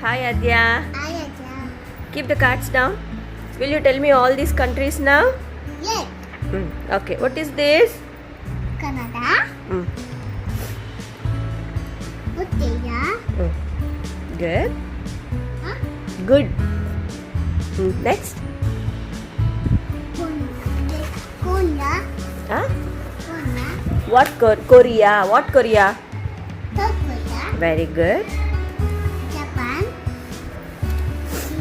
Hi Aadya. Hi, Aadya. Keep the cards down. Will you tell me all these countries now? Yes. Okay. What is this? Canada. Australia. Good. Huh? Good. Next. Korea. Huh? Korea. What Korea? What Korea? South Korea. Very good. Japan.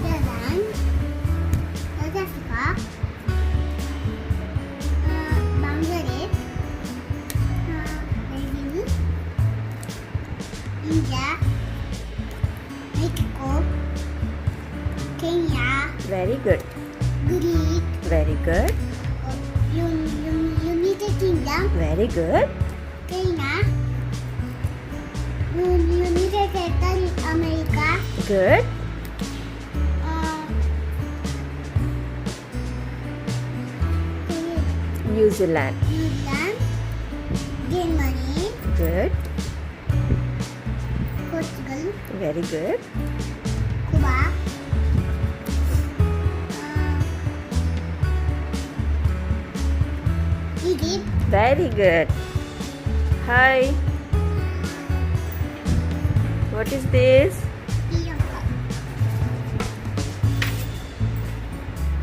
Netherlands. South Africa. Bangladesh. Brazil. India. Mexico. Kenya. Very good. Greek. Very good. United Kingdom. Very good. China. United States of America. Good. New Zealand. New Zealand. Germany. Good. Portugal. Very good. Cuba. Egypt. Very good. Hi. What is this? Sri Lanka.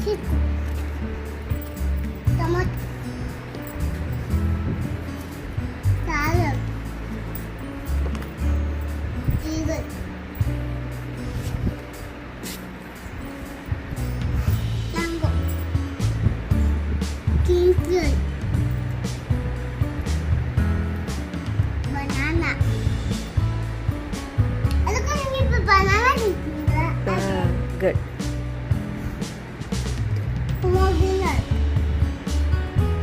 Chico. Tomato. Salad. Eagle. Tango. Kingston. Banana. Look at me, banana. Good. Pomegranate.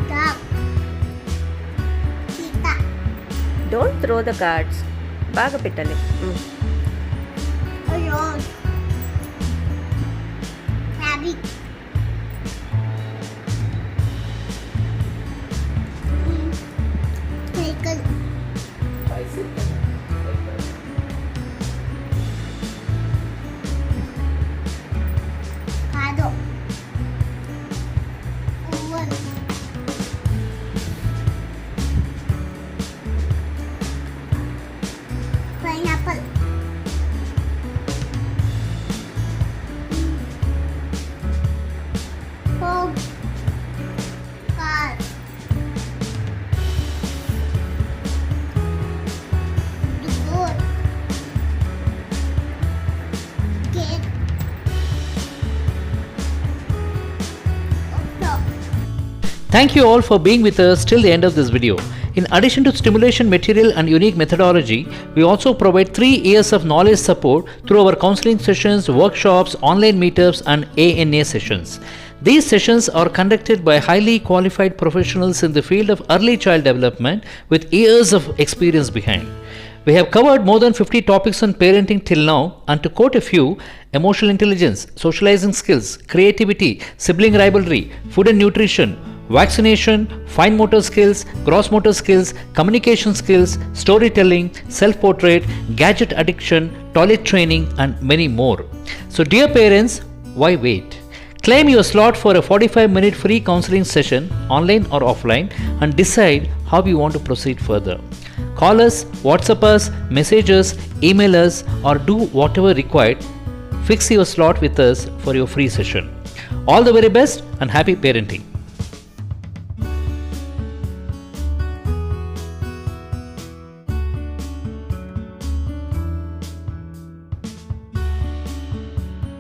Dog. Cheetah. Don't throw the cards. Baga pittali. Rose. Rabbit. Cycle. Paddle. Oval. Pineapple. Frog. Car. Door. Gate. Laptop. Thank you all for being with us till the end of this video. In addition to stimulation material and unique methodology, we also provide 3 years of knowledge support through our counseling sessions, workshops, online meetups and ANA sessions. These sessions are conducted by highly qualified professionals in the field of early child development with years of experience behind. We have covered more than 50 topics on parenting till now, and to quote a few: emotional intelligence, socializing skills, creativity, sibling rivalry, food and nutrition, vaccination, fine motor skills, gross motor skills, communication skills, storytelling, self-portrait, gadget addiction, toilet training and many more. So dear parents, why wait? Claim your slot for a 45-minute free counseling session, online or offline, and decide how you want to proceed further. Call us, WhatsApp us, message us, email us, or do whatever required. Fix your slot with us for your free session. All the very best and happy parenting.